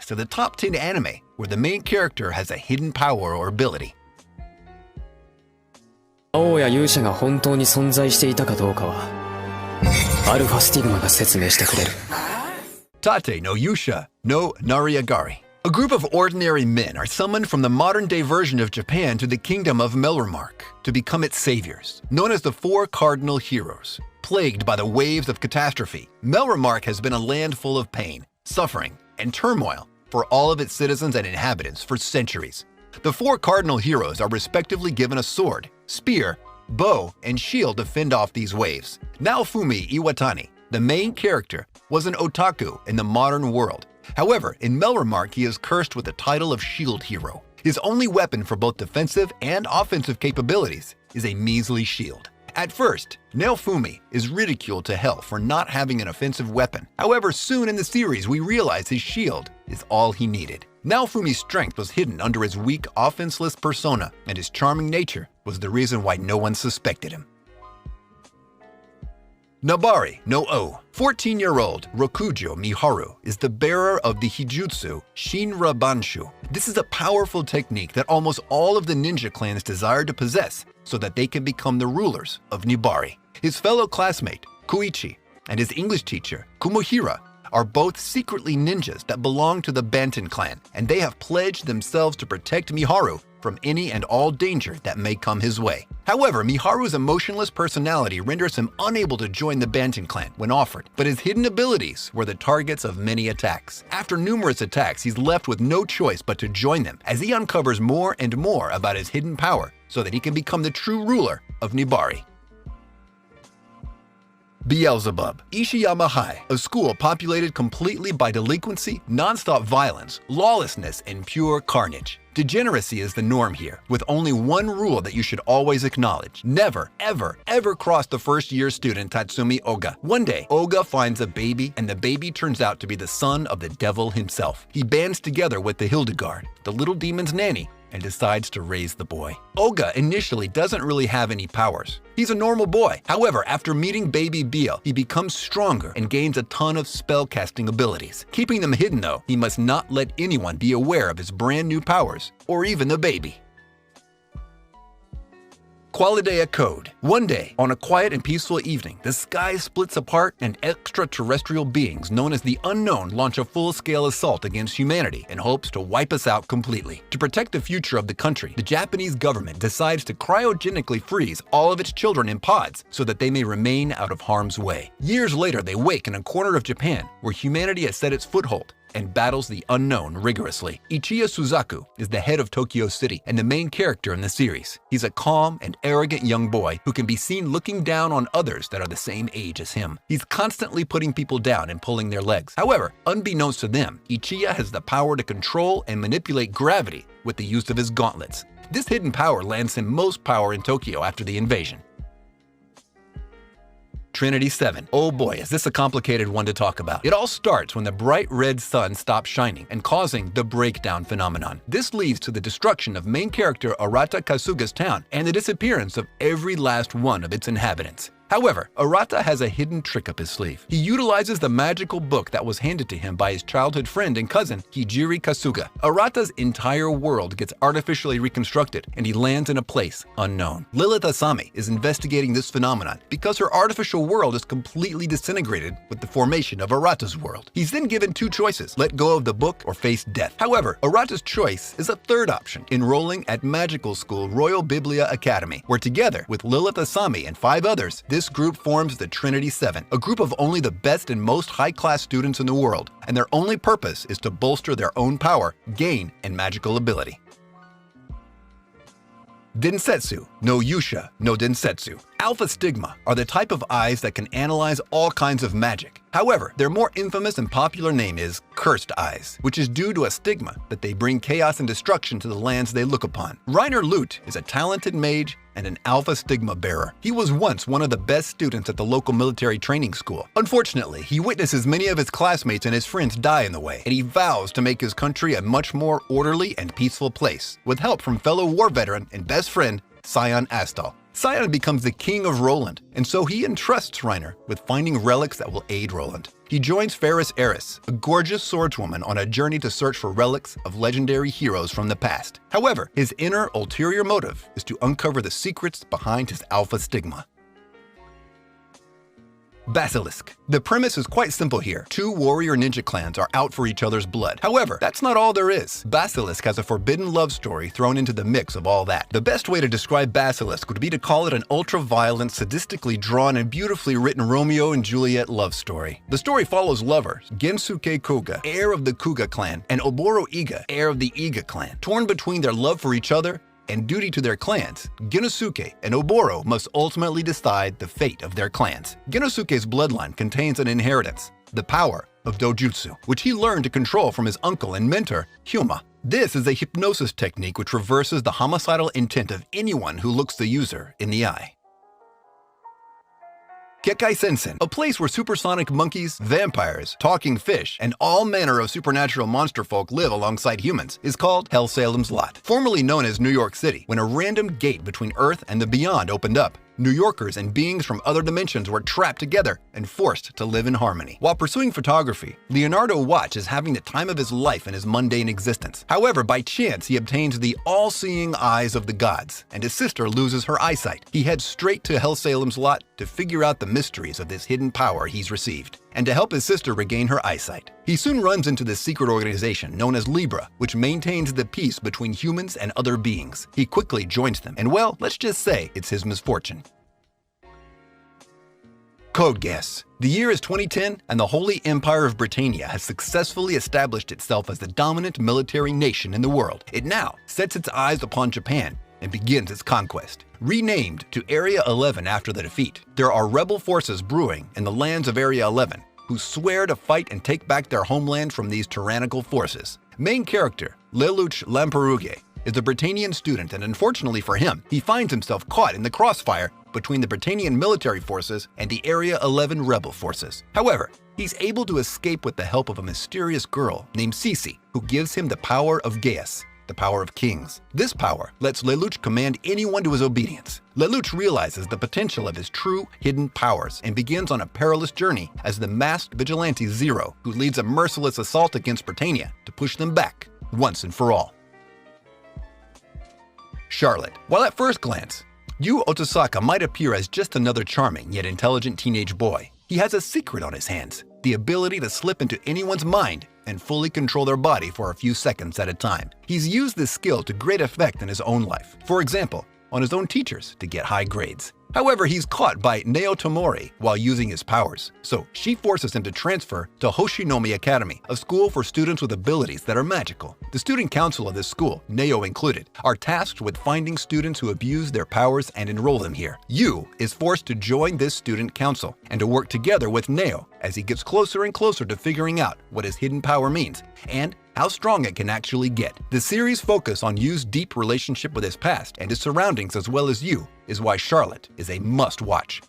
to the top 10 anime where the main character has a hidden power or ability. 王や勇者が本当に存在していたかどうかはアルファスティグマが説明してくれる。 Tate no Yusha no Nariagari. A group of ordinary men are summoned from the modern-day version of Japan to the kingdom of Melromark to become its saviors, known as the Four Cardinal Heroes. Plagued by the waves of catastrophe, Melromark has been a land full of pain, suffering, and turmoil for all of its citizens and inhabitants for centuries. The Four Cardinal Heroes are respectively given a sword, spear, bow, and shield to fend off these waves. Naofumi Iwatani, the main character, was an otaku in the modern world. However, in Melromark, he is cursed with the title of Shield Hero. His only weapon for both defensive and offensive capabilities is a measly shield. At first, Naofumi is ridiculed to hell for not having an offensive weapon. However, soon in the series, we realize his shield is all he needed. Naofumi's strength was hidden under his weak, offenseless persona, and his charming nature was the reason why no one suspected him. Nabari no O. 14-year-old Rokujo Miharu is the bearer of the Hijutsu Shinra Banshu. This is a powerful technique that almost all of the ninja clans desire to possess so that they can become the rulers of Nibari. His fellow classmate, Koichi, and his English teacher, Kumohira, are both secretly ninjas that belong to the Banten clan, and they have pledged themselves to protect Miharu from any and all danger that may come his way. However, Miharu's emotionless personality renders him unable to join the Banten clan when offered, but his hidden abilities were the targets of many attacks. After numerous attacks, he's left with no choice but to join them as he uncovers more and more about his hidden power so that he can become the true ruler of Nibari. Beelzebub. Ishiyama High, a school populated completely by delinquency, non-stop violence, lawlessness, and pure carnage. Degeneracy is the norm here, with only one rule that you should always acknowledge. Never, ever, ever cross the first-year student Tatsumi Oga. One day, Oga finds a baby, and the baby turns out to be the son of the devil himself. He bands together with the Hildegard, the little demon's nanny, and decides to raise the boy. Oga initially doesn't really have any powers. He's a normal boy. However, after meeting baby Biel, he becomes stronger and gains a ton of spellcasting abilities. Keeping them hidden though, he must not let anyone be aware of his brand new powers, or even the baby. Qualidea Code. One day, on a quiet and peaceful evening, the sky splits apart and extraterrestrial beings known as the Unknown launch a full-scale assault against humanity in hopes to wipe us out completely. To protect the future of the country, the Japanese government decides to cryogenically freeze all of its children in pods so that they may remain out of harm's way. Years later, they wake in a corner of Japan where humanity has set its foothold and battles the unknown rigorously. Ichiya Suzaku is the head of Tokyo City and the main character in the series. He's a calm and arrogant young boy who can be seen looking down on others that are the same age as him. He's constantly putting people down and pulling their legs. However, unbeknownst to them, Ichiya has the power to control and manipulate gravity with the use of his gauntlets. This hidden power lands him most power in Tokyo after the invasion. Trinity 7. Oh boy, is this a complicated one to talk about. It all starts when the bright red sun stops shining and causing the breakdown phenomenon. This leads to the destruction of main character Arata Kasuga's town and the disappearance of every last one of its inhabitants. However, Arata has a hidden trick up his sleeve. He utilizes the magical book that was handed to him by his childhood friend and cousin, Hijiri Kasuga. Arata's entire world gets artificially reconstructed, and he lands in a place unknown. Lilith Asami is investigating this phenomenon because her artificial world is completely disintegrated with the formation of Arata's world. He's then given two choices: let go of the book or face death. However, Arata's choice is a third option, enrolling at magical school Royal Biblia Academy, where together with Lilith Asami and 5 others, this group forms the Trinity 7, a group of only the best and most high-class students in the world, and their only purpose is to bolster their own power, gain, and magical ability. Densetsu no Yusha no Densetsu. Alpha Stigma are the type of eyes that can analyze all kinds of magic. However, their more infamous and popular name is Cursed Eyes, which is due to a stigma that they bring chaos and destruction to the lands they look upon. Reiner Lute is a talented mage and an Alpha Stigma bearer. He was once one of the best students at the local military training school. Unfortunately, he witnesses many of his classmates and his friends die in the way, and he vows to make his country a much more orderly and peaceful place, with help from fellow war veteran and best friend Sion Astal. Sion becomes the king of Roland, and so he entrusts Reiner with finding relics that will aid Roland. he joins Ferris Eris, a gorgeous swordswoman on a journey to search for relics of legendary heroes from the past. However, his inner ulterior motive is to uncover the secrets behind his alpha stigma. Basilisk. The premise is quite simple here. Two warrior ninja clans are out for each other's blood. However, that's not all there is. Basilisk has a forbidden love story thrown into the mix of all that. The best way to describe Basilisk would be to call it an ultra-violent, sadistically drawn, and beautifully written Romeo and Juliet love story. The story follows lovers Gensuke Koga, heir of the Kuga clan, and Oboro Iga, heir of the Iga clan. Torn between their love for each other and duty to their clans, Genosuke and Oboro must ultimately decide the fate of their clans. Genosuke's bloodline contains an inheritance, the power of Dojutsu, which he learned to control from his uncle and mentor, Hyuma. This is a hypnosis technique which reverses the homicidal intent of anyone who looks the user in the eye. Kekai Sensen, a place where supersonic monkeys, vampires, talking fish, and all manner of supernatural monster folk live alongside humans, is called Hell Salem's Lot. Formerly known as New York City, when a random gate between Earth and the beyond opened up, New Yorkers and beings from other dimensions were trapped together and forced to live in harmony. While pursuing photography, Leonardo Watch is having the time of his life in his mundane existence. However, by chance, he obtains the all-seeing eyes of the gods, and his sister loses her eyesight. He heads straight to Hell Salem's Lot to figure out the mysteries of this hidden power he's received, and to help his sister regain her eyesight. He soon runs into this secret organization known as Libra, which maintains the peace between humans and other beings. He quickly joins them, and well, let's just say it's his misfortune. Code Geass. The year is 2010, and the Holy Empire of Britannia has successfully established itself as the dominant military nation in the world. It now sets its eyes upon Japan and begins its conquest. Renamed to Area 11 after the defeat, there are rebel forces brewing in the lands of Area 11 who swear to fight and take back their homeland from these tyrannical forces. Main character, Lelouch Lamperouge, is a Britannian student, and unfortunately for him, he finds himself caught in the crossfire between the Britannian military forces and the Area 11 rebel forces. However, he's able to escape with the help of a mysterious girl named Cece, who gives him the power of Geass, the power of kings. This power lets Lelouch command anyone to his obedience. Lelouch realizes the potential of his true hidden powers and begins on a perilous journey as the masked vigilante Zero, who leads a merciless assault against Britannia to push them back once and for all. Charlotte. While at first glance, Yu Otosaka might appear as just another charming yet intelligent teenage boy, he has a secret on his hands, the ability to slip into anyone's mind and fully control their body for a few seconds at a time. He's used this skill to great effect in his own life. For example, on his own teachers to get high grades. However, he's caught by Neo Tomori while using his powers, so she forces him to transfer to Hoshinomi Academy, a school for students with abilities that are magical. The student council of this school, Neo included, are tasked with finding students who abuse their powers and enroll them here. Yu is forced to join this student council and to work together with Neo as he gets closer and closer to figuring out what his hidden power means and how strong it can actually get. The series' focus on Yu's deep relationship with his past and his surroundings as well as Yu is why Charlotte is a must-watch.